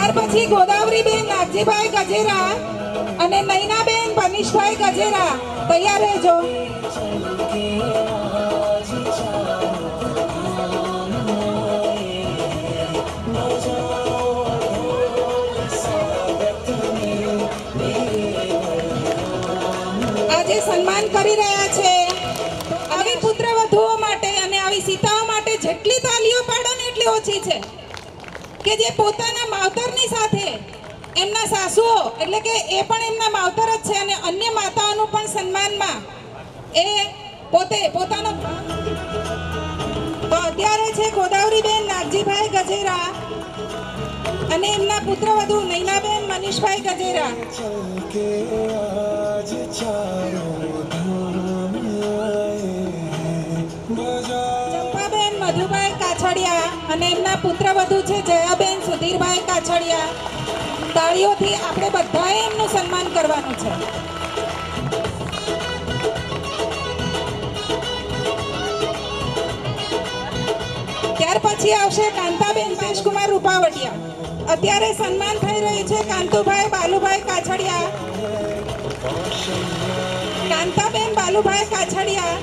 ત્યાર પછી ગોદાવરીબેન નાગજીભાઈ ગજેરા અને નૈનાબેન પનિશભાઈ ગજેરા તૈયાર રહેજો. આજે સન્માન કરી રહ્યા છે. આવી પુત્રવધુઓ માટે અને આવી સીતાઓ માટે જેટલી તાલીઓ પાડો ને એટલી ઓછી છે કે જે પોતાના માવતરની સાથે એમના સાસુઓ એટલે કે એ પણ એમના માવતર જ છે અને અન્ય માતાઓનું પણ સન્માનમાં એ પોતે પોતાનો. તો અત્યારે છે ગોદાવરીબેન નાગજીભાઈ ગજેરા અને એમના પુત્રવધુ નૈનાબેન મનીષભાઈ ગજેરા. ચંપાબેન મધુભાઈ કાછડિયા અને એમના પુત્રવધુ છે જયાબેન સુધીરભાઈ કાછડિયા. તાળીઓથી આપણે બધાએ એમનું સન્માન કરવાનું છે. ત્યાર પછી આવશે કાંતાબેન તેજકુમાર રૂપાવટિયા. અત્યારે સન્માન થઈ રહ્યું છે કાંતુભાઈ બાલુભાઈ કાછડિયા. કાંતાબેન બાલુભાઈ કાછડિયા.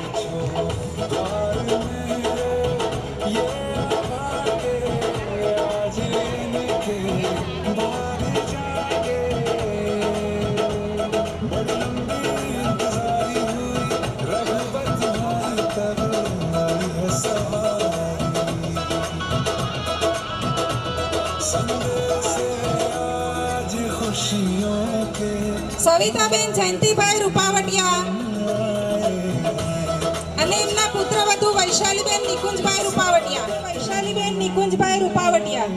સવિતાબેન જયંતિભાઈ રૂપાવટિયા અને એમના પુત્રવધુ વૈશાલીબેન નિકુંજભાઈ રૂપાવટિયા. વૈશાલીબેન નિકુંજભાઈ રૂપાવટિયા.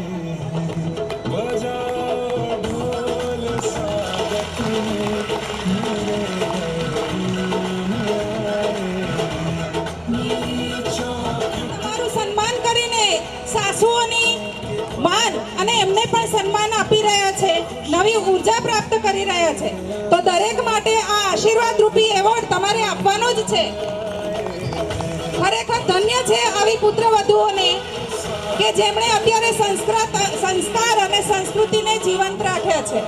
તમારું સન્માન કરીને સાસુઓની માન અને એમને પણ સન્માન આપી રહ્યા છે, નવી ઉર્જા પ્રાપ્ત કરી રહ્યા છે. તો દરેક માટે આ આશીર્વાદ રૂપી એવોર્ડ તમારે આપવાનો જ છે. ખરેખર ધન્ય છે આવી પુત્રવધુઓને કે જેમણે અત્યારે સંસ્કાર અને સંસ્કૃતિને જીવંત રાખ્યા છે.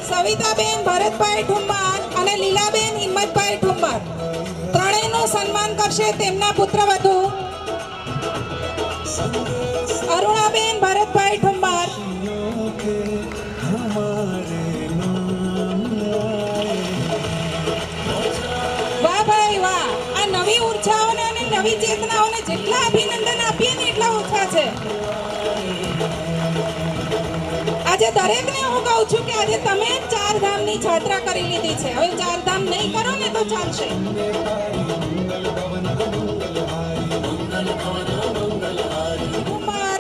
સવિતાબેન ભરતભાઈ ઠુમ્મર અને લીલાબેન હિંમતભાઈ ઠુમ્મર ત્રણેયનું સન્માન કરશે તેમના પુત્રવધુ અરુણાબેન ભરતભાઈ ઠુમ્મર. વાહ ભાઈ વાહ. આ નવી ઉર્જાઓને અને નવી ચેતનાઓને જેટલા અભિનંદન આપીએ ને એટલા ઓછા છે. આજે દરેકને હું કહું છું કે આજે તમે 4 ધામની યાત્રા કરી લીધી છે. હવે 4 ધામ નહીં કરો ને તો ચાલશે. ઠુમ્મર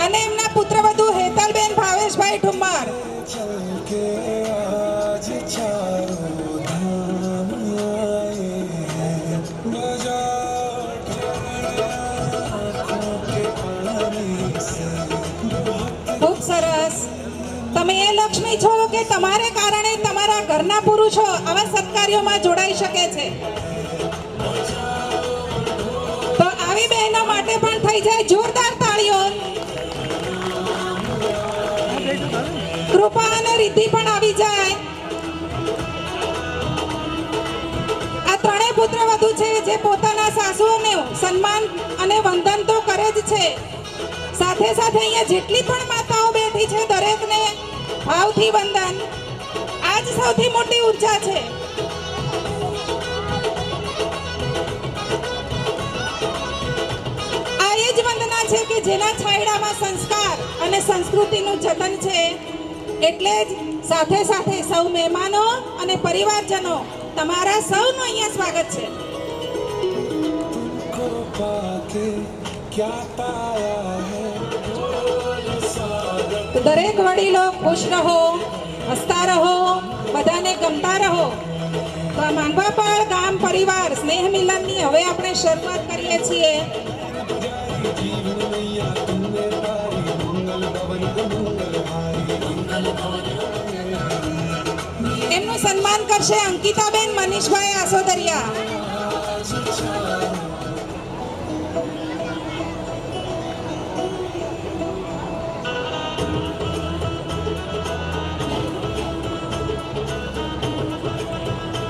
અને એમના પુત્રવધુ હેતલબેન ભાવેશભાઈ ઠુમ્મર. ખૂબ સરસ. તમે એ લક્ષ્મી છો કે તમારે કારણે તમારા ઘરના પુરુષો આવા સત્કાર્યોમાં જોડાઈ શકે છે. તો આવી બહેનો માટે પણ થઈ જાય જોરદાર તાળીઓ. કૃપા અને રિદ્ધિ પણ આવી જાય. આ ત્રણેય પુત્રવધુ છે જે પોતાના સાસુઓને સન્માન અને વંદન તો કરે જ છે, સાથે સાથે અહીંયા જેટલી પણ માતાઓ બેઠી છે દરેકને ભાવથી વંદન. આ જ સૌથી મોટી ઉર્જા છે. આ એ જ વંદના છે કે જેના છાંયડામાં સંસ્કાર અને સંસ્કૃતિનું જતન છે. એટલે જ સાથે સાથે સૌ મહેમાનો અને પરિવારજનો તમારા સૌનું અહીંયા સ્વાગત છે. દરેક વડીલો ખુશ રહો, હસતા રહો, બધાને ગમતા રહો. તો આ માંગવાપાળ ગામ પરિવાર સ્નેહ મિલનની હવે આપણે શરૂઆત કરીએ છીએ. એમનું સન્માન કરશે અંકિતાબેન મનીષભાઈ આસોદરિયા.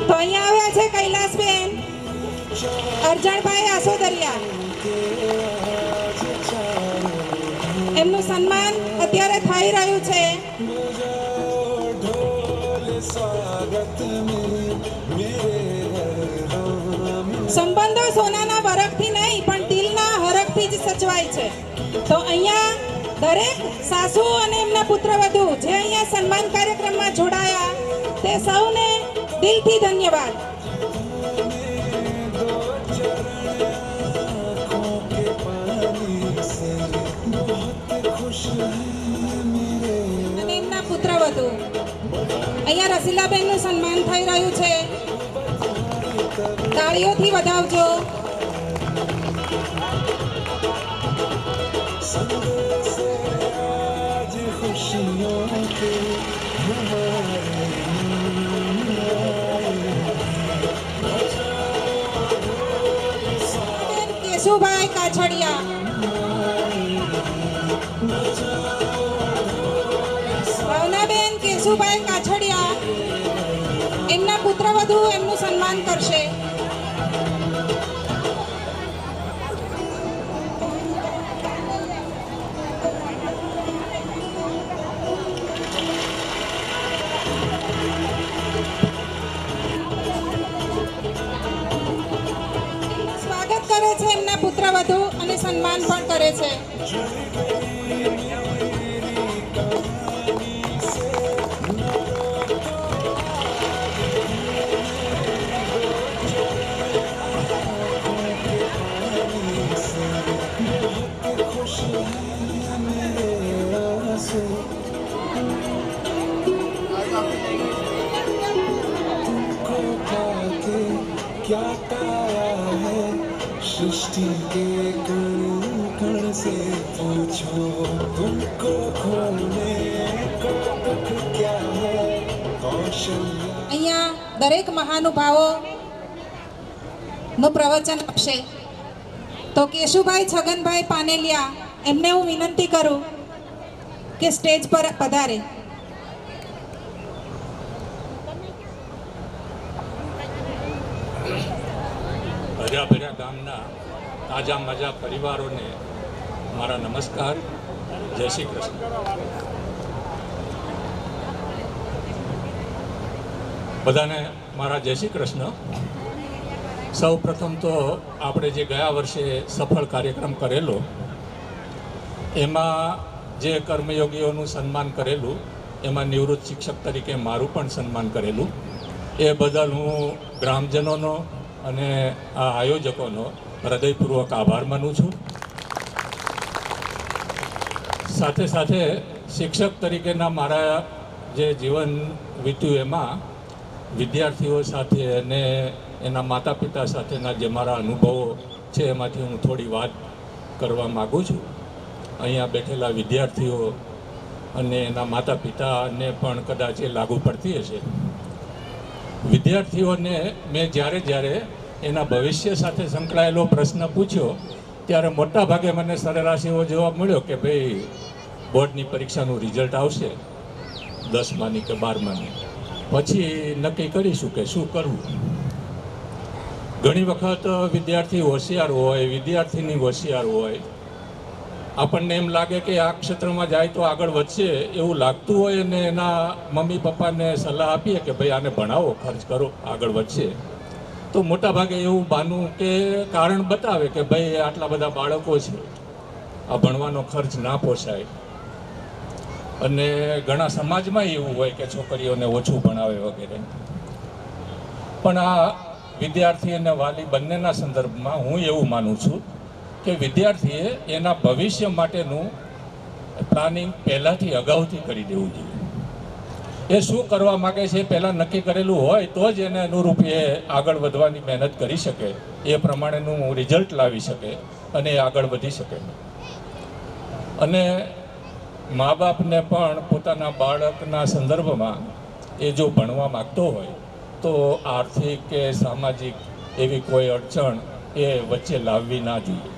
તો અહીંયા આવ્યા છે કૈલાસબેન અરજણભાઈ આસોદરિયા. એમનું સન્માન અત્યારે થઈ રહ્યું છે. સંબંધો સોનાના વરખથી નહીં પણ દિલના હરખથી જ સચવાય છે. તો અહીંયા દરેક સાસુ અને એમના પુત્રવધુ જે અહીંયા સન્માન કાર્યક્રમમાં જોડાયા તે સૌને દિલથી ધન્યવાદ. અને એમના પુત્રવધુ અહીંયા રસીલાબેનનું સન્માન થઈ રહ્યું છે. તાળીઓથી વધાવજો. કેશુભાઈ કાછડિયા, ભાવનાબેન કેશુભાઈ કાછડિયા એમના પુત્રવધુ એમનું સન્માન કરશે. સ્વાગત કરે છે એમના પુત્રવધુ અને સન્માન પણ કરે છે. क्या पाया है सृष्टि के कण कण से पूछो तुमको खोने का दुख क्या है कौशल्या. અહીંયા દરેક મહાનુભાવો નું પ્રવચન આપશે. તો કેશુભાઈ છગનભાઈ પાનેલિયા એમને હું વિનંતી કરું કે સ્ટેજ પર પધારે. ભર્યા ભર્યા ગામના તાજા માજા પરિવારોને મારા નમસ્કાર. જય શ્રી કૃષ્ણ. બધાને મારા જય શ્રી કૃષ્ણ. સૌ પ્રથમ તો આપણે જે ગયા વર્ષે સફળ કાર્યક્રમ કરેલો એમાં જે કર્મયોગીઓનું સન્માન કરેલું એમાં નિવૃત્ત શિક્ષક તરીકે મારું પણ સન્માન કરેલું એ બદલ હું ગ્રામજનોનો અને આ આયોજકોનો હૃદયપૂર્વક આભાર માનું છું. સાથે સાથે શિક્ષક તરીકેના મારા જે જીવન વીત્યું એમાં વિદ્યાર્થીઓ સાથે અને એના માતા પિતા સાથેના જે મારા અનુભવો છે એમાંથી હું થોડી વાત કરવા માગું છું. અહીંયા બેઠેલા વિદ્યાર્થીઓ અને એના માતા પિતાને પણ કદાચ એ લાગુ પડતી હશે. વિદ્યાર્થીઓને મેં જ્યારે એના ભવિષ્ય સાથે સંકળાયેલો પ્રશ્ન પૂછ્યો ત્યારે મોટા ભાગે મને સરેરાશ એવો જવાબ મળ્યો કે ભાઈ બોર્ડની પરીક્ષાનું રિઝલ્ટ આવશે 10માની કે 12માની, પછી નક્કી કરીશું કે શું કરવું. ઘણી વખત વિદ્યાર્થી હોશિયાર હોય, વિદ્યાર્થીની હોશિયાર હોય, આપણને એમ લાગે કે આ ક્ષેત્રમાં જાય તો આગળ વધશે એવું લાગતું હોય અને એના મમ્મી પપ્પાને સલાહ આપીએ કે ભાઈ આને ભણાવો, ખર્ચ કરો, આગળ વધશે, તો મોટાભાગે એવું બાનું કે કારણ બતાવે કે ભાઈ આટલા બધા બાળકો છે, આ ભણવાનો ખર્ચ ના પોસાય. અને ઘણા સમાજમાં એવું હોય કે છોકરીઓને ઓછું ભણાવે વગેરે. પણ આ વિદ્યાર્થી અને વાલી બંનેના સંદર્ભમાં હું એવું માનું છું કે વિદ્યાર્થીએ એના ભવિષ્ય માટેનું પ્લાનિંગ પહેલાંથી અગાઉથી કરી દેવું જોઈએ. એ શું કરવા માગે છે પહેલાં નક્કી કરેલું હોય તો જ એને અનુરૂપ એ આગળ વધવાની મહેનત કરી શકે, એ પ્રમાણેનું રિઝલ્ટ લાવી શકે અને એ આગળ વધી શકે. અને મા બાપને પણ પોતાના બાળકના સંદર્ભમાં એ જો ભણવા માગતો હોય તો આર્થિક કે સામાજિક એવી કોઈ અડચણ એ વચ્ચે લાવવી ના જોઈએ.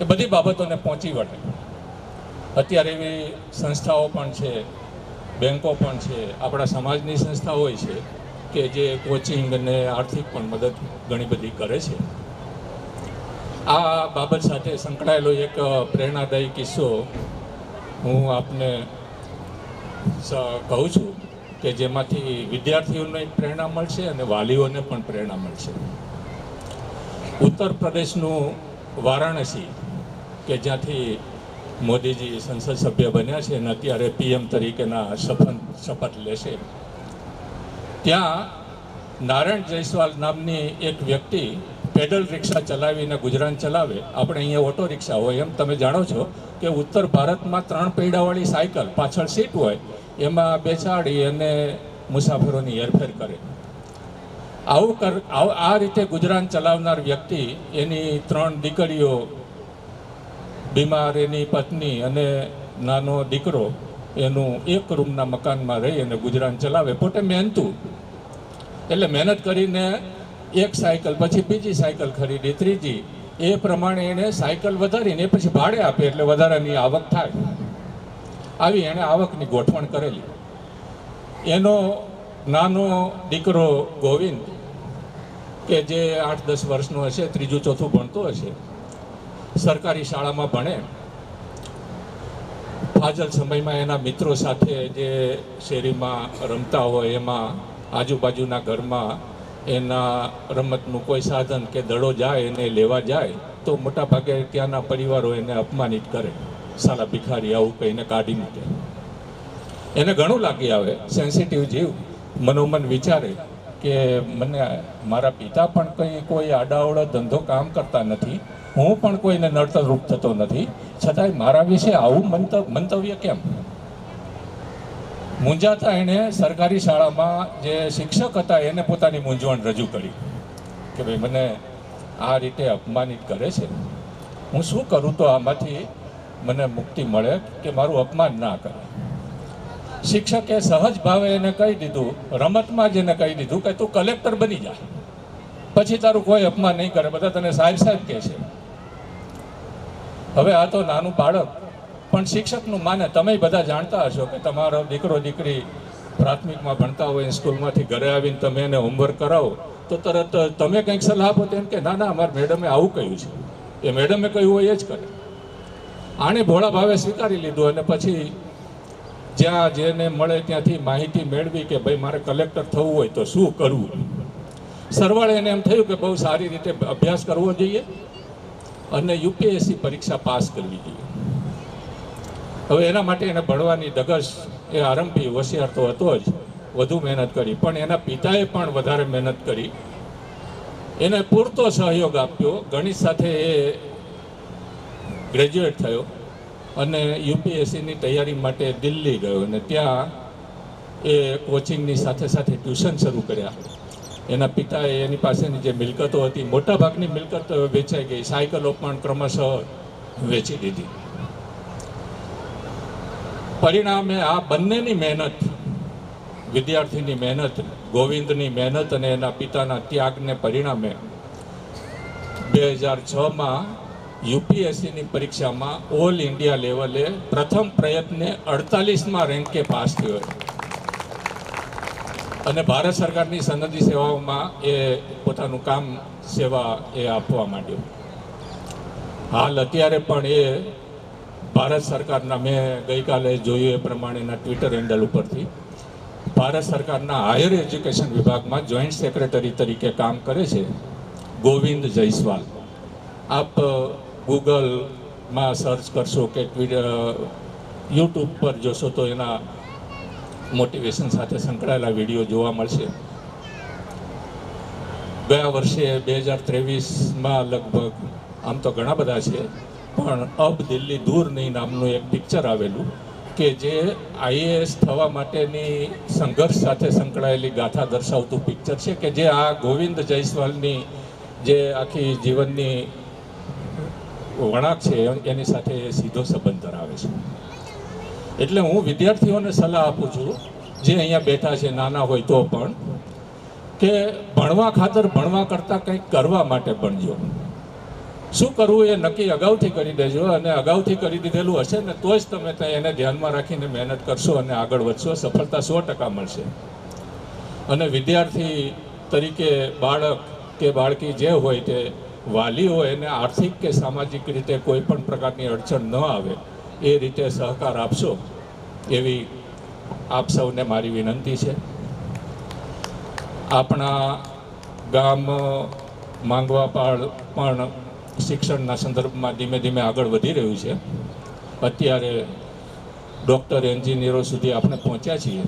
એ બધી બાબતોને પહોંચી વળે. અત્યારે એવી સંસ્થાઓ પણ છે, બેન્કો પણ છે, આપણા સમાજની સંસ્થાઓ હોય છે કે જે કોચિંગ અને આર્થિક પણ મદદ ઘણી બધી કરે છે. આ બાબત સાથે સંકળાયેલો એક પ્રેરણાદાયી કિસ્સો હું આપને કહું છું કે જેમાંથી વિદ્યાર્થીઓને પ્રેરણા મળશે અને વાલીઓને પણ પ્રેરણા મળશે. ઉત્તર પ્રદેશનું વારાણસી કે જ્યાંથી મોદીજી સંસદ સભ્ય બન્યા છે અને અત્યારે PM તરીકેના શપથ લેશે, ત્યાં નારાયણ જયસ્વાલ નામની એક વ્યક્તિ પેડલ રિક્ષા ચલાવીને ગુજરાન ચલાવે. આપણે અહીંયા ઓટો રિક્ષા હોય એમ તમે જાણો છો કે ઉત્તર ભારતમાં 3 પૈડાવાળી સાયકલ પાછળ સીટ હોય એમાં બેસાડી અને મુસાફરોની હેરફેર કરે. આ રીતે ગુજરાન ચલાવનાર વ્યક્તિ, એની 3 દીકરીઓ, બીમાર એની પત્ની અને નાનો દીકરો, એનું એક રૂમના મકાનમાં રહી અને ગુજરાન ચલાવે. પોતે મહેનતું, એટલે મહેનત કરીને એક સાયકલ, પછી બીજી સાયકલ ખરીદી, ત્રીજી, એ પ્રમાણે એણે સાયકલ વધારીને એ પછી ભાડે આપે એટલે વધારાની આવક થાય. આવી એણે આવકની ગોઠવણ કરેલી. એનો નાનો દીકરો ગોવિંદ કે જે 8-10 વર્ષનો હશે, 3-4 ભણતો હશે, સરકારી શાળામાં ભણે. ફાજલ સમયમાં એના મિત્રો સાથે જે શેરીમાં રમતા હોય એમાં આજુબાજુના ઘરમાં એના રમતનું કોઈ સાધન કે દડો જાય એને લેવા જાય તો મોટાભાગે ત્યાંના પરિવારો એને અપમાનિત કરે, સાલા ભિખારી આવું કહીને કાઢી મૂકે. એને ઘણું લાગી આવે, સેન્સિટિવ જીવ મનોમન વિચારે કે મને મારા પિતા પણ કંઈ કોઈ આડાઅવળો ધંધો કામ કરતા નથી, હું પણ કોઈને નડતરરૂપ થતો નથી, છતાંય મારા વિશે આવું મંતવ્ય કેમ? મૂંઝાતા એણે સરકારી શાળામાં જે શિક્ષક હતા એને પોતાની મૂંઝવણ રજૂ કરી કે ભાઈ મને આ રીતે અપમાનિત કરે છે, હું શું કરું તો આમાંથી મને મુક્તિ મળે કે મારું અપમાન ના કરે. શિક્ષકે સહજ ભાવે એને કહી દીધું, રમતમાં જ એને કહી દીધું કે તું કલેક્ટર બની જા, પછી તારું કોઈ અપમાન નહીં કરે, બધા તને સાહેબ સાહેબ કહે છે. હવે આ તો નાનું બાળક પણ શિક્ષકનું માને. તમે બધા જાણતા હશો કે તમારો દીકરો દીકરી પ્રાથમિકમાં ભણતા હોય, સ્કૂલમાંથી ઘરે આવીને તમે એને હોમવર્ક કરાવો તો તરત તમે કંઈક સલાહ આપો તેમ કે ના ના અમારા મેડમે આવું કહ્યું છે, એ મેડમે કહ્યું હોય એ જ કરે. આણે ભોળા ભાવે સ્વીકારી લીધું અને પછી જ્યાં જેને મળે ત્યાંથી માહિતી મેળવી કે ભાઈ મારે કલેક્ટર થવું હોય તો શું કરવું. સરવાળે એને એમ થયું કે બહુ સારી રીતે અભ્યાસ કરવો જોઈએ અને UPSC પરીક્ષા પાસ કરવી જોઈએ. હવે એના માટે એને ભણવાની ધગશ એ આરંભી. હોશિયાર તો હતો જ, વધુ મહેનત કરી, પણ એના પિતાએ પણ વધારે મહેનત કરી, એને પૂરતો સહયોગ આપ્યો. ગણિત સાથે એ ગ્રેજ્યુએટ થયો અને UPSCની તૈયારી માટે દિલ્હી ગયો અને ત્યાં એ કોચિંગની સાથે સાથે ટ્યુશન શરૂ કર્યા. એના પિતાએ એની પાસેની જે મિલકતો હતી, મોટાભાગની મિલકત વેચાઈ ગઈ, સાયકલો પણ ક્રમશઃ વેચી દીધી. પરિણામે આ બંનેની મહેનત, વિદ્યાર્થીની મહેનત, ગોવિંદની મહેનત અને એના પિતાના ત્યાગને પરિણામે 2006માં UPSCની પરીક્ષામાં ઓલ ઇન્ડિયા લેવલે પ્રથમ પ્રયત્ને 48મા રેન્કે પાસ થયો અને ભારત સરકારની સનદી સેવાઓમાં એ પોતાનું કામ સેવા એ આપવા માંડ્યો. હાલ અત્યારે પણ એ ભારત સરકારના, મેં ગઈકાલે જોયું એ પ્રમાણેના ટ્વિટર હેન્ડલ ઉપરથી, ભારત સરકારના હાયર એજ્યુકેશન વિભાગમાં જોઈન્ટ સેક્રેટરી તરીકે કામ કરે છે. ગોવિંદ જયસ્વાલ. આપ ગૂગલમાં સર્ચ કરશો કે યુટ્યુબ પર જોશો તો એના મોટિવેશન સાથે સંકળાયેલા વિડીયો જોવા મળશે. ગયા વર્ષે 2023માં લગભગ, આમ તો ઘણા બધા છે પણ અબ દિલ્હી દૂર નહીં નામનું એક પિક્ચર આવેલું કે જે IAS થવા માટેની સંઘર્ષ સાથે સંકળાયેલી ગાથા દર્શાવતું પિક્ચર છે કે જે આ ગોવિંદ જયસ્વાલની જે આખી જીવનની વળાંક છે એની સાથે સીધો સંબંધ ધરાવે છે. એટલે હું વિદ્યાર્થીઓને સલાહ આપું છું, જે અહીંયા બેઠા છે, નાના હોય તો પણ, કે ભણવા ખાતર ભણવા કરતાં કંઈક કરવા માટે ભણજો. શું કરવું એ નક્કી અગાઉથી કરી દેજો, અને અગાઉથી કરી દીધેલું હશે ને તો જ તમે ત્યાં એને ધ્યાનમાં રાખીને મહેનત કરશો અને આગળ વધશો. સફળતા 100% મળશે. અને વિદ્યાર્થી તરીકે બાળક કે બાળકી જે હોય તે વાલીઓ એને આર્થિક કે સામાજિક રીતે કોઈ પણ પ્રકારની અડચણ ન આવે એ રીતે સહકાર આપશો એવી આપ સૌને મારી વિનંતી છે. આપણા ગામ માંગવાપાળ પણ શિક્ષણના સંદર્ભમાં ધીમે ધીમે આગળ વધી રહ્યું છે. અત્યારે ડૉક્ટર, એન્જિનિયરો સુધી આપણે પહોંચ્યા છીએ,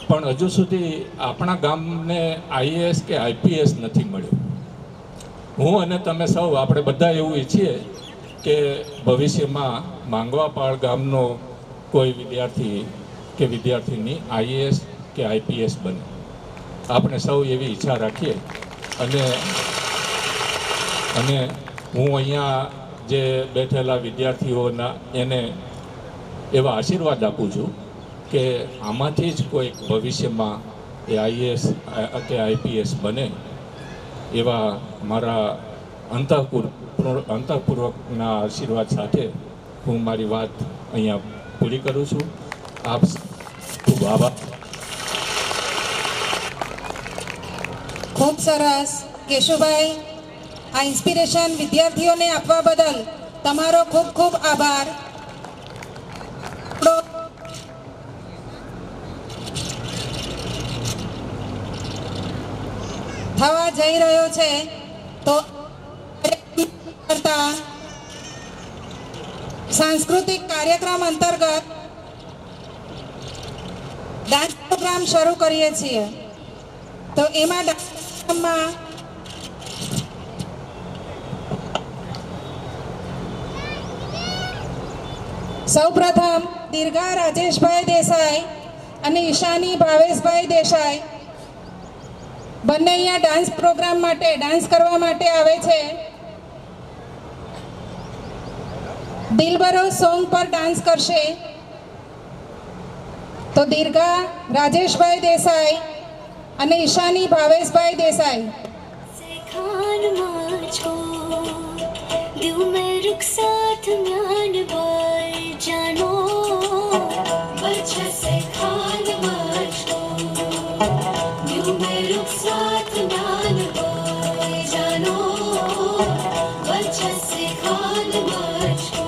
પણ હજુ સુધી આપણા ગામને આઈએએસ કે આઈપીએસ નથી મળ્યું. હું અને તમે સૌ આપણે બધા એવું ઈચ્છીએ કે ભવિષ્યમાં માંગવાપાળ ગામનો કોઈ વિદ્યાર્થી કે વિદ્યાર્થીની આઈએએસ કે આઈપીએસ બને. આપણે સૌ એવી ઈચ્છા રાખીએ. અને હું અહીંયા જે બેઠેલા વિદ્યાર્થીઓના એને એવા આશીર્વાદ આપું છું કે આમાંથી જ કોઈ ભવિષ્યમાં એ આઈએએસ કે આઈપીએસ બને એવા મારા અંતઃપૂર્વકના આશીર્વાદ સાથે હું મારી વાત અહીંયા પૂરી કરું છું. આપ ખૂબ આભાર. ખૂબ સરસ કેશુભાઈ, આ ઇન્સ્પિરેશન વિદ્યાર્થીઓને આપવા બદલ તમારો ખૂબ ખૂબ આભાર. થવા જઈ રહ્યો છે તો કરતા સાંસ્કૃતિક કાર્યક્રમ અંતર્ગત ડાન્સ પ્રોગ્રામ શરૂ કરીએ છીએ. તો એમાં ડાન્સમાં સૌપ્રથમ દીર્ઘા રાજેશભાઈ દેસાઈ અને ઈશાની ભાવેશભાઈ દેસાઈ બંને અહીંયા ડાન્સ પ્રોગ્રામ માટે ડાન્સ કરવા માટે આવે છે. દિલબરો સોંગ પર ડાન્સ કરશે. તો દીર્ઘા રાજેશભાઈ દેસાઈ અને ઈશાની ભાવેશભાઈ દેસાઈ. खान माछो दिल में रुख साथ म्यान बाय जानो बच्चा से खान माछो दिल में रुख साथ म्यान बाय जानो बच्चा से खान माछो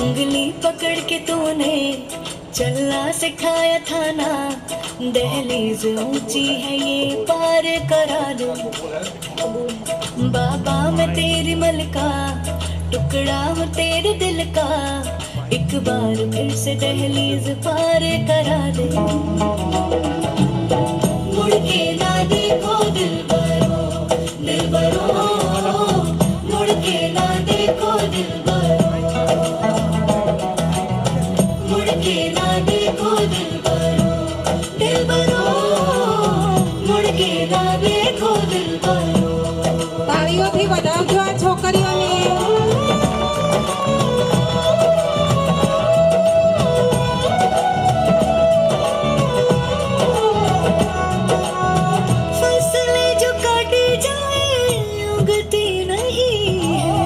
उंगली पकड़ के तूने चलना सिखाया था ना, दहलीज ऊंची है ये पार करा दो. बाबा मैं तेरी मलका, टुकड़ा हूँ तेरे दिल का, एक बार फिर से दहलीज पार करा दे. मुड़ के ना देखो दिलबरो, दिलबरो मुड़ के ना देखो दिलबरो, मुड़ के ना देखो दिलबरो, दिलबरो मुड़ के ना देखो दिलबरो. તાળીઓથી વધાવજો આ છોકરીઓને. फसलें जो काटी जाए उगती नहीं है,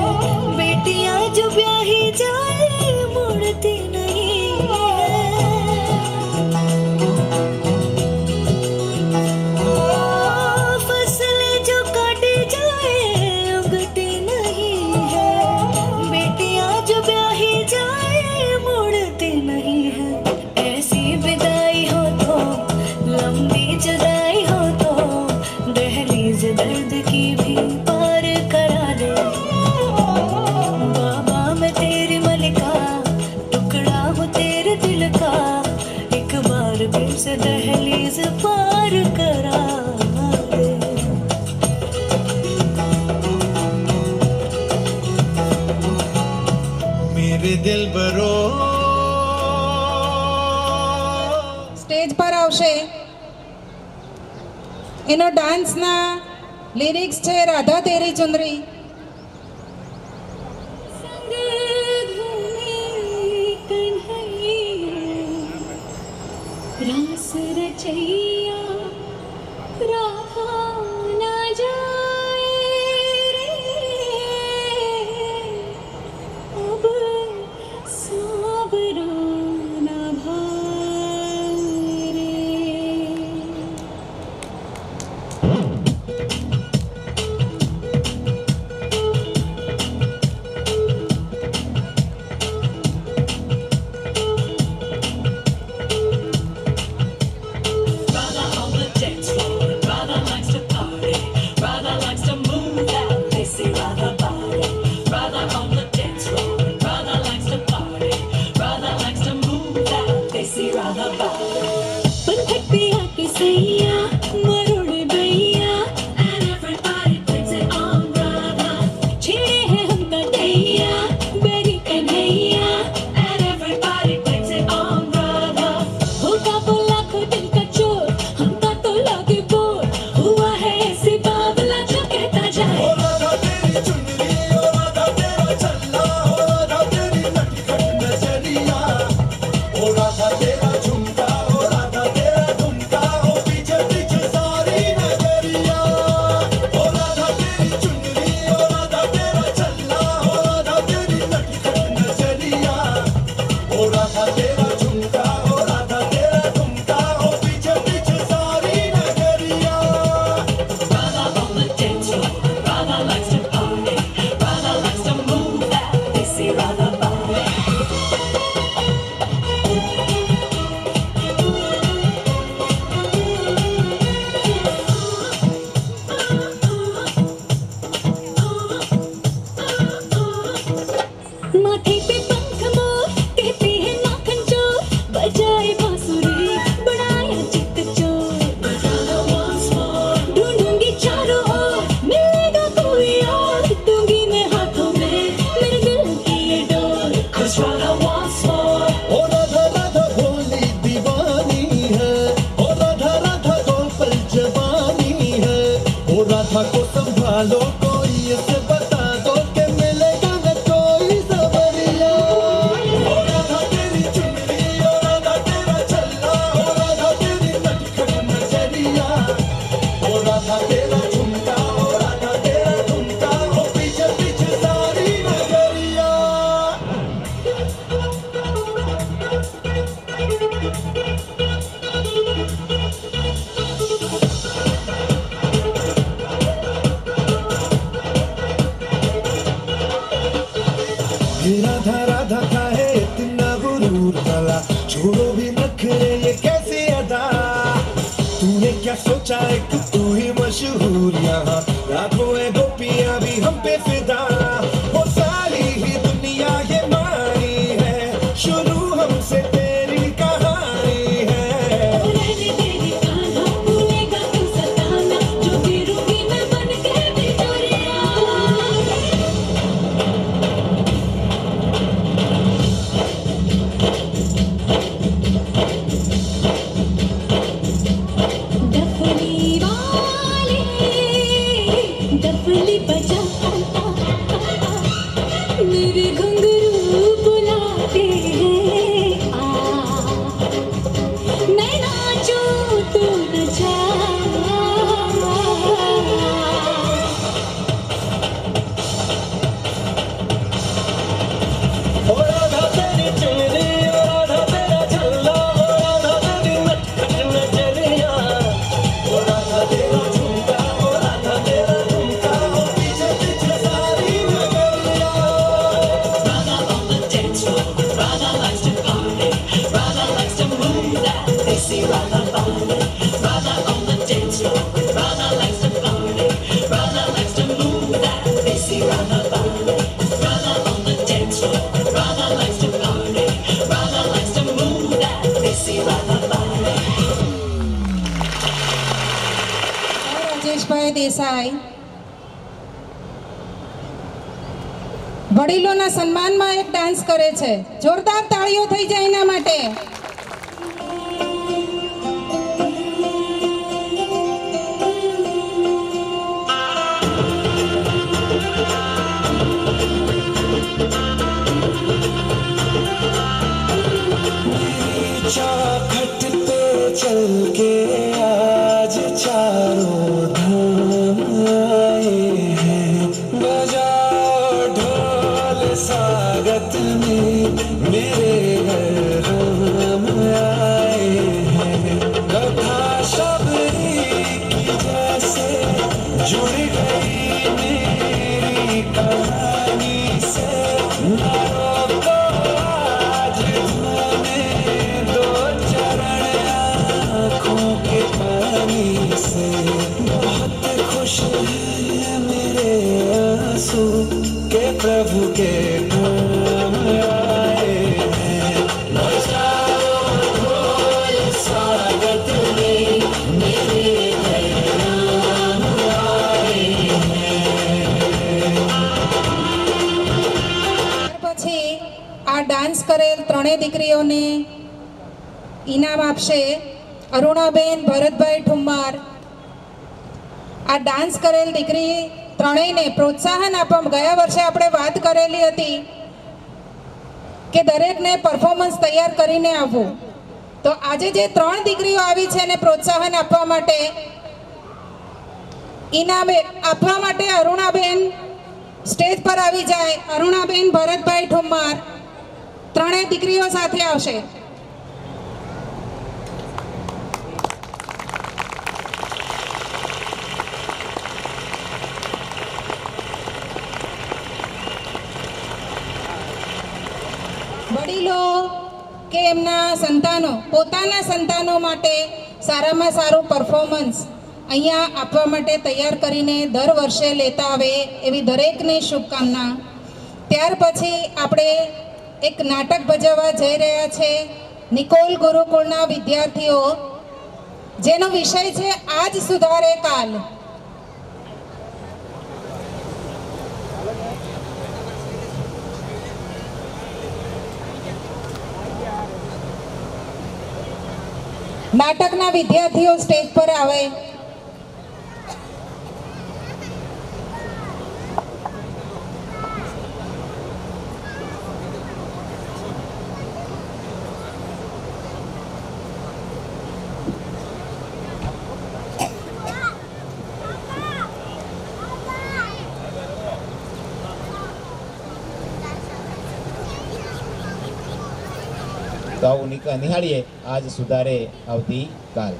बेटियां जो ब्याही जाए मुड़ती नहीं है. फसलें जो काटी जाए उगती नहीं है, बेटियां जो ब्याही जाए मुड़ती नहीं है. ऐसी विदाई हो तो लंबी जुदाई हो तो दहलीज दर्द की भी पार करा दे. बाबा मैं तेरी मलिका, टुकड़ा हूँ तेरे दिल का, एक बार फिर से दहलीज पार करा दे. मेरे दिल बरो સ્ટેજ પર આવશે. એનો ડાન્સના લિરિક્સ છે રાધા તેરી ચુંદરી. संग घूमे रास रचैया राधा ना जाए रे अब सावरा ना भाए रे। Radha on the dance floor. Radha likes to party. Radha likes to move that lacy Radha body. Radha on the dance floor. Radha likes to party. Radha likes to move that lacy Radha body. पंथक पे आके सैया मरोड़ भैया And everybody blames it on Radha. छेड़े हैं हम कन्हैया बैरी Kanhaiya And everybody blames it on Radha. होगा वो लाखों दिल का चोर हमका तो लागे बोर हुआ है ऐसे बावला जो कहता जाए। राधा तेरी चुनरी ओ राधा तेरा छल्ला ओ राधा तेरी नटखट नजरिया ओ राधा तेरा झुमका ओ राधा तेरा झुमका ओ पीछे पीछे सारी नजरिया ओ राधा तेरी चुनरी ओ राधा तेरा छल्ला ओ राधा तेरी नटखट नजरिया ओ राधा तेरा झुमका ओ राधा तेरा झुमका ओ पीछे पीछे सारी नजरिया Radha on the dance floor. Radha likes to party. Radha likes to move that lacy Radha body. माथे पे पंख मोर कहते हैं माखन चोर बजाए बांसुरी बढ़ाया चित्त चोर। Radha wants more. ढूंढूंगी चारों ओर मिलेगा कोई और दूंगी मैं हाथों में मेरे दिल की ये door. 'Cause Radha wants more. ओ राधा राधा भोली दीवानी है ओ राधा राधा गोपल जवानी है ओ राधा को संभालो कोई इसे बता दो कि मिलेगा न कोई सवरिया ओ राधा तेरी चुनरी ओ राधा तेरा छल्ला ओ राधा तेरी नटखट नजरिया ओ राधा तेरा झुमका ओ राधा तेरा झुमका ओ पीछे पीछे सारी नजरिया ये राधा राधा का है इतना गुरूर भला छोड़ो भी नखरे ये कैसी अदा तूने क्या सोचा है कि तू ही मशहूर यहाँ रातों है गोपियाँ भी हम पे फिदा वो सारी ही दुनिया ये मानी है शुरू हमसे तेरी कहानी है रहने तेरी कान्हा भूलेगा तू सताना जो गिरूंगी मैं बन के भितोरिया। डफली वाले डफली बजा मेरे घुंघरू बुलाते हैं मैं नाचूं तू नचा। ओ राधा तेरी चुनरी ओ राधा तेरा छल्ला ओ राधा तेरी नटखट नजरिया ओ राधा तेरा झुमका ओ राधा तेरा झुमका ओ पीछे पीछे सारी नजरिया Radha on the dance floor. Radha likes to party. Radha likes to move that lacy Radha body. Radha on the dance floor. Radha likes to party. Radha likes to move that lacy Radha body. Radha on the dance floor. Radha likes to party. Radha likes to move that lacy Radha body. Rajeshbhai Desai વડીલોના સન્માનમાં એક dance કરે છે જોરદાર તાળીઓ થઈ જાય એના માટે। चाखट तेरी चल के आज चारों धाम आए हैं बजाओ ढोल स्वागत में मेरे घर राम आए हैं कथा शबरी की जैसे जुड़ गई मेरी कहानी से नारों को आज धोने दो चरण आँखों के पानी से बहुत खुश है मेरे आंसू के प्रभु के नाम आए हैं बजाओ ढोल स्वागत में मेरे घर राम आए हैं। પછી આ ડાન્સ કરેલ ત્રણેય દીકરીઓને ઇનામ આપશે અરુણાબેન ભરતભાઈ ઠુમ્માર. આ ડાન્સ કરેલ દીકરી ત્રણેયને પ્રોત્સાહન આપવા ગયા વર્ષે આપણે વાત કરેલી હતી કે દરેકને પરફોર્મન્સ તૈયાર કરીને આવવું. તો આજે જે ત્રણ દીકરીઓ આવી છે એને પ્રોત્સાહન આપવા માટે ઇનામ આપવા માટે અરુણાબેન સ્ટેજ પર આવી જાય. અરુણાબેન ભરતભાઈ ઠુમ્માર ત્રણેય દીકરીઓ સાથે આવશે. વડીલો કે એમના સંતાનો પોતાના સંતાનો માટે સારામાં સારું પરફોર્મન્સ અહીંયા આપવા માટે તૈયાર કરીને દર વર્ષે લેતા આવે એવી દરેકને શુભકામના. ત્યાર પછી આપણે એક નાટક ભજવવા જઈ રહ્યા છે નિકોલ ગુરુકુળના વિદ્યાર્થીઓ, જેનો વિષય છે આજ સુધારે કાલ. નાટકના વિદ્યાર્થીઓ સ્ટેજ પર આવે. તો આવું નિહાળીએ આજ સુધારે આવતી કાલ.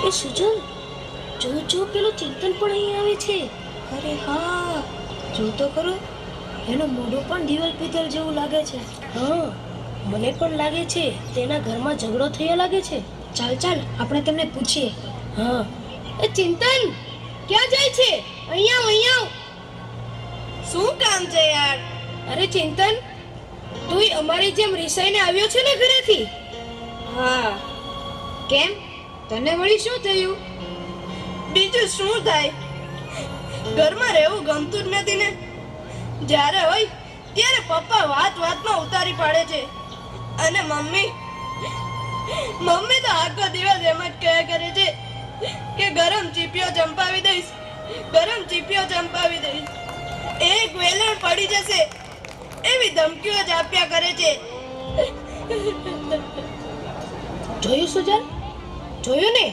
એ સુજલ, જો પેલો ચિંતન પણ અહીં આવે છે. અરે હા, જો તો ખરો, એનું મોઢું પણ દિવાલ પિત્તળ જેવું લાગે છે. હા, મને પણ લાગે છે તેના ઘરમાં ઝઘડો થયો લાગે છે. ચાલ આપણે તેમને પૂછીએ. હા, એ ચિંતન ક્યાં જાય છે? અહીંયા આવ. શું કામ છે યાર? અરે ચિંતન, તું અમારી જેમ રિસાઈને આવ્યો છે ને ઘરેથી? હા. કેમ? તને વળી શું થયું? બીજું શું થાય, ઘરમાં રહેવું ગમતું જ નથી ને. જ્યારે હોય ત્યારે પપ્પા વાતમાં ઉતારી પાડે છે અને મમ્મી તો આખો દિવસ એમ જ કહ્યા કરે છે કે ગરમ ચીપિયો ચંપાવી દઈશ. એક વેલણ પડી જશે એવી ધમકીઓ જ આપ્યા કરે છે. જોયું સુજલ? જોયું ને?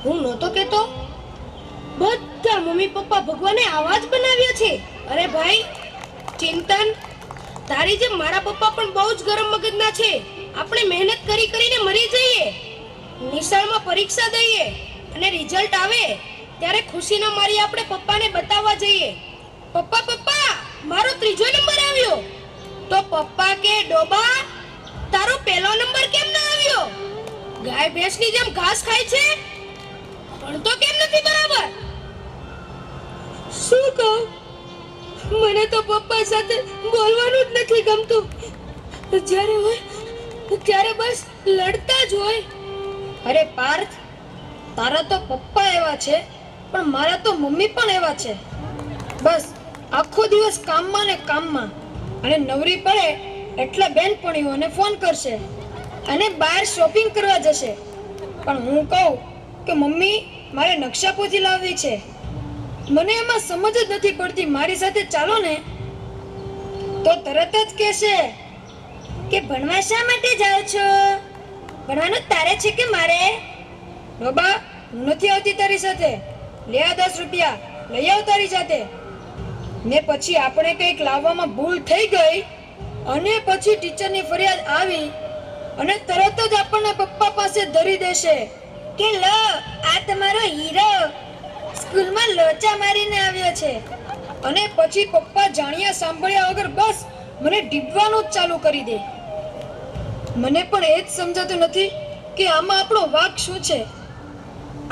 હું નહોતો કહેતો? બધા મમ્મી પપ્પા ભગવાને આવા જ બનાવ્યા છે. અરે ભાઈ ચિંતન, તારી જેમ મારા પપ્પા પણ બહુ જ ગરમ મગજના છે. આપણે મહેનત કરીને મરી જઈએ, નિશાળમાં પરીક્ષા દઈએ અને રિઝલ્ટ આવે ત્યારે ખુશીનો મારી આપણે પપ્પાને બતાવવા જઈએ, પપ્પા મારો ત્રીજો નંબર આવ્યો. તો પપ્પા કે ડોબા, તારો પહેલો નંબર કેમ ના આવ્યો? ગાય ભેંસની જેમ ઘાસ ખાય છે, પણ તો કેમ નથી બરાબર? શું કહું, મને તો પપ્પા સાથે બોલવાનું જ નથી ગમતું. જ્યારે હોય ત્યારે બસ લડતા જ હોય. અરે પાર્થ, તારા તો પપ્પા એવા છે પણ મારા તો મમ્મી પણ એવા છે. બસ આખો દિવસ કામમાં ને કામમાં, અને નવરી પડે એટલે બેનપણીઓને ફોન કરશે અને બહાર શોપિંગ કરવા જશે. પણ હું કહું કે મમ્મી મારે નકશાપોથી લાવવી છે, મને એમાં સમજ જ નથી પડતી, મારી સાથે ચાલો ને. તો તરત જ કહેશે કે ભણવા શા માટે જાઓ છો? ભણવાનું તારે છે કે મારે? બાબા હું નથી આવતી તારી સાથે, લે આ 10 રૂપિયા લઈ આવ તારી સાથે. ને પછી આપણે કંઈક લાવવામાં ભૂલ થઈ ગઈ અને પછી ટીચરની ફરિયાદ આવી અને તરત જ આપણને પપ્પા પાસે ધરી દેશે કે લો આ તમારો હીરો સ્કૂલમાં લોચા મારીને આવ્યો છે. અને પછી પપ્પા જાણ્યા સાંભળ્યા વગર બસ મને ડીબવાનું જ ચાલુ કરી દે. મને પણ એ જ સમજાતું નથી કે આમાં આપણો વાંક શું છે.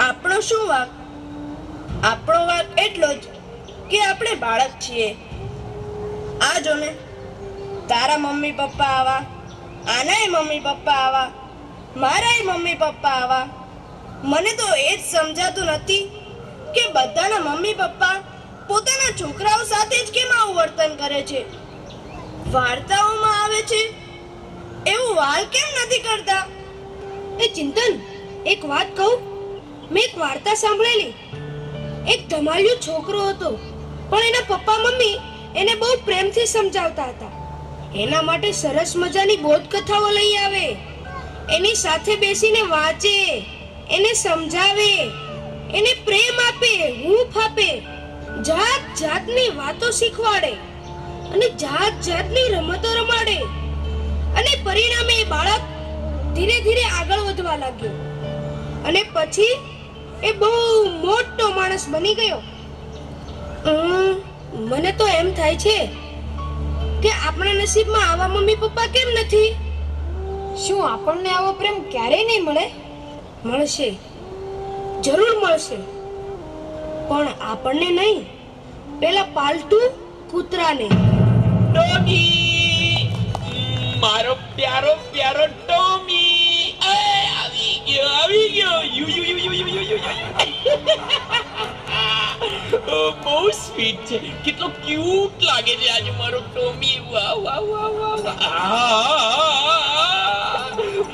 આપણો શું વાંક? આપણો વાંક એટલો જ કે આપણે બાળક છીએ. આ જો ને, તારા મમ્મી પપ્પા આવા, આનાય મમ્મી પપ્પા આવા, મારાય મમ્મી પપ્પા આવા. મને તો એ જ સમજાતું નથી કે બધાના મમ્મી પપ્પા પોતાના છોકરાઓ સાથે જ કેમ આવું વર્તન કરે છે. વાર્તાઓમાં આવે છે એવું વાલ કેમ નથી કરતા? એ ચિંતન, એક વાત કહું, મેં એક વાર્તા સાંભળેલી. એક ધમાલિયો છોકરો હતો, પણ એના પપ્પા મમ્મી એને બહુ પ્રેમથી સમજાવતા હતા. એના માટે સરસ મજાની બોધકથાઓ લઈ આવે, એની સાથે બેસીને વાંચે, એને સમજાવે, એને પ્રેમ આપે, હૂંફ આપે, જાત જાતની વાતો શીખવાડે અને જાત જાતની રમતો રમાડે. અને પરિણામે એ બાળક ધીરે ધીરે આગળ વધવા લાગ્યો અને પછી એ બહુ મોટો માણસ બની ગયો. મને તો એમ થાય છે કે આપણા નસીબમાં આવા મમ્મી પપ્પા કેમ નથી? શું આપણને આવો પ્રેમ ક્યારેય નહીં મળે? મળશે, જરૂર મળશે, પણ આપણને નહીં, પેલા પાલતુ કૂતરાને. ટોમી, મારો પ્યારો પ્યારો ટોમી, આવી ગયો. You you you you you you you. બહુ સ્વીટ છે, કેટલો ક્યુટ લાગે છે આજે મારો ટોમી. વાહ વાહ વાહ વાહ.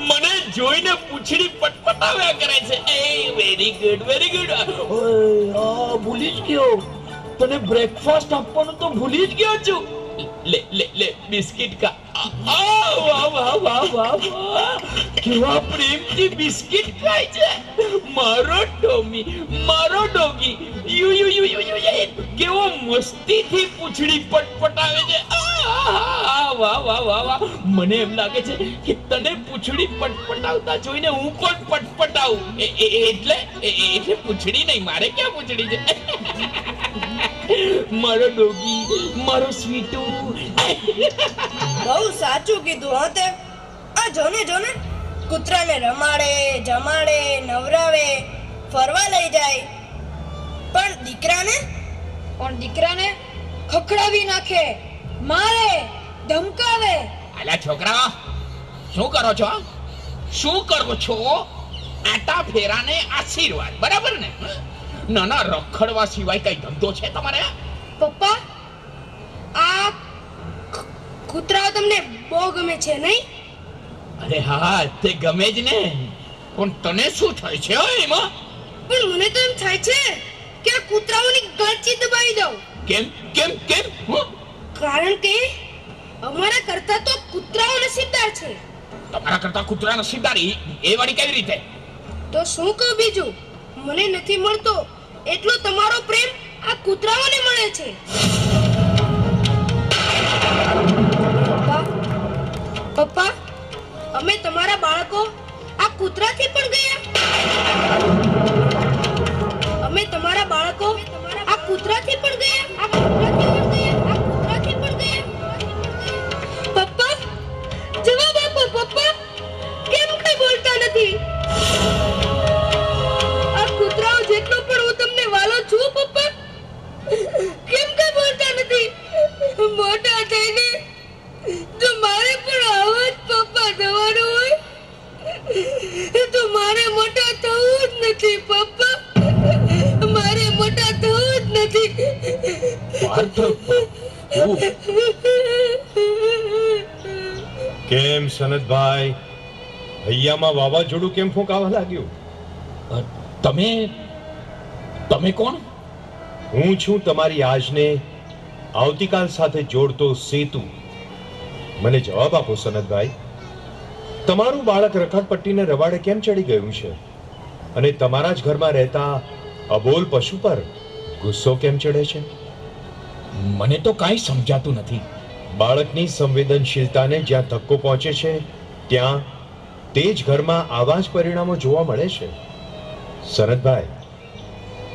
મને જોઈને પૂંછડી પટપટાવ્યા કરે છે. એ વેરી ગુડ વેરી ગુડ. ભૂલી જ ગયો, તને બ્રેકફાસ્ટ આપવાનું તો ભૂલી જ ગયો છું. લે લે લે બિસ્કિટ કા. વાહ વાહ વાહ વાહ વાહ, કેવા પ્રેમથી બિસ્કિટ ખાય છે મારો ટોમી, મારો doggy. You you you you you, કેવો મસ્તીથી પૂંછડી પટપટાવે છે. વાહ વાહ વાહ વાહ. મને એમ લાગે છે કે તને પૂંછડી પટપટાવતા જોઈને હું પણ પટપટાવું. એટલે પૂંછડી નહીં, મારે ક્યાં પૂંછડી છે. મારો ડોગી, મારો સ્વીટુ. બહુ સાચું કીધું હો તે. આ જોને જોને, કૂતરાને રમાડે, જમાડે, નવરાવે, ફરવા લઈ જાય, પણ દીકરાને ખખડાવી નાખે, મારે, ધમકાવે. અલા છોકરા, શું કરો છો? શું કરો છો? આટા ફેરાને આશીર્વાદ, બરાબર ને? નાના રખડવા સિવાય કઈ ધંધો છે તમારે? પપ્પા, આ કૂતરાઓ તમને બહુ ગમે છે નહીં? અરે હા, તે ગમે જ ને, પણ તને શું થાય છે એમાં? પણ મને તો એમ થાય છે કે આ કૂતરાઓની ગળચી દબાવી દઉં. કેમ કેમ કેમ? કારણ કે અમારા કરતા તો કૂતરાઓ નસીબદાર છે. તમારા કરતા કૂતરા નસીબદારી એ વાળી કેવી રીતે? તો શું કહું બીજું, મને નથી મળતો એટલો તમારો પ્રેમ આ કૂતરાઓને મળે છે. પપ્પા, અમે તમારા બાળકો આ કૂતરાથી પણ ગયા. અમે તમારા બાળકો આ કૂતરાથી પણ ગયા. પપ્પા, જવાબ આપો પપ્પા, કેમ કઈ બોલતા નથી? આ કૂતરાઓ જેટલો પણ હું તમને વાલો છું પપ્પા, કેમ કઈ બોલતા નથી? મોટા થઈને જો મારે પણ આવા જ પપ્પા થવાનું હોય તો મારે મોટા થવું જ નથી પપ્પા. મારે પાર્થ તું કેમ સનતભાઈ, હૈયામાં વાવાઝોડું કેમ ફૂંકાવા લાગ્યું? તમે તમે કોણ? હું છું તમારી આજને આવતીકાલ સાથે જોડતો સેતુ. મને જવાબ આપો સનતભાઈ, તમારું બાળક રખડપટ્ટીને રવાડે કેમ ચડી ગયું છે અને તમારા જ ઘરમાં રહેતા અબોલ પશુ પર ગુસ્સો કેમ ચડે છે? મને તો કાંઈ સમજાતું નથી. બાળકની સંવેદનશીલતાને જ્યાં ધક્કો પહોંચે છે ત્યાં તે જ ઘરમાં આવા જ પરિણામો જોવા મળે છે. શરદભાઈ,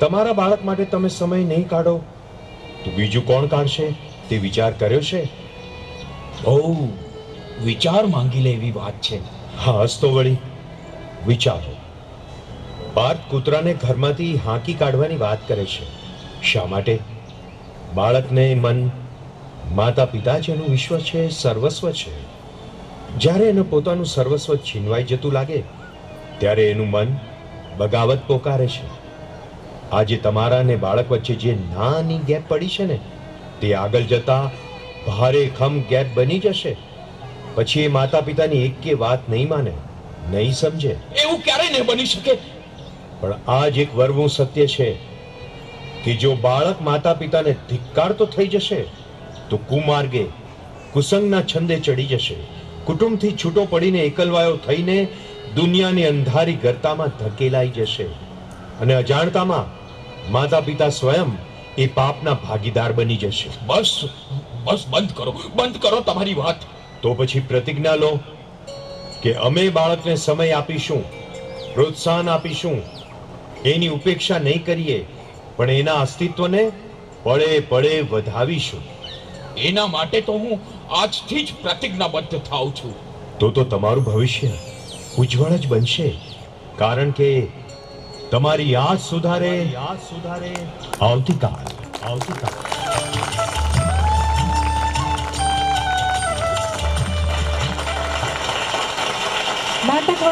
તમારા બાળક માટે તમે સમય નહીં કાઢો તો બીજું કોણ કાઢશે તે વિચાર કર્યો છે? બહુ વિચાર માંગી લે એવી વાત છે. હા તો વળી વિચારો. પાર્થ કૂતરાને ઘરમાંથી હાંકી કાઢવાની વાત કરે છે. શા માટે? બાળકને મન માતા પિતા જ એનું વિશ્વ છે, સર્વસ્વ છે. જ્યારે એનું પોતાનું સર્વસ્વ છીનવાઈ જતું લાગે ત્યારે એનું મન બગાવત પોકારે છે. આજે તમારા અને બાળક વચ્ચે જે નાની ગેપ પડી છે ને, તે આગળ જતા ભારે ખમ ગેપ બની જશે. પછી એ માતા પિતાની એકે વાત નહીં માને, નહીં સમજે. એવું ક્યારે નહીં બની શકે. પણ આ જ એક વરવું સત્ય છે કે જો બાળક માતા પિતાને ધિક્કારતો થઈ જશે તો કુમાર્ગે કુસંગના છંદે ચડી જશે. કુટુંબથી છૂટો પડીને એકલવાયો થઈને દુનિયાની અંધારી ગર્તામાં ધકેલાઈ જશે અને અજાણતામાં માતા પિતા સ્વયં એ પાપના ભાગીદાર બની જશે. બસ બસ બંધ કરો તમારી વાત. તો પછી પ્રતિજ્ઞા લો કે અમે બાળકને સમય આપીશું, પ્રોત્સાહન આપીશું, એની ઉપેક્ષા નહીં કરીએ, પણ એના અસ્તિત્વને પળે પળે વધાવીશું. એના માટે તો હું આજથી જ પ્રતિજ્ઞાબદ્ધ થાઉં છું. તો તમારું ભવિષ્ય ઉજ્જવળ જ બનશે, કારણ કે તમારી આજ સુધારે આવતીકાલ. નાટક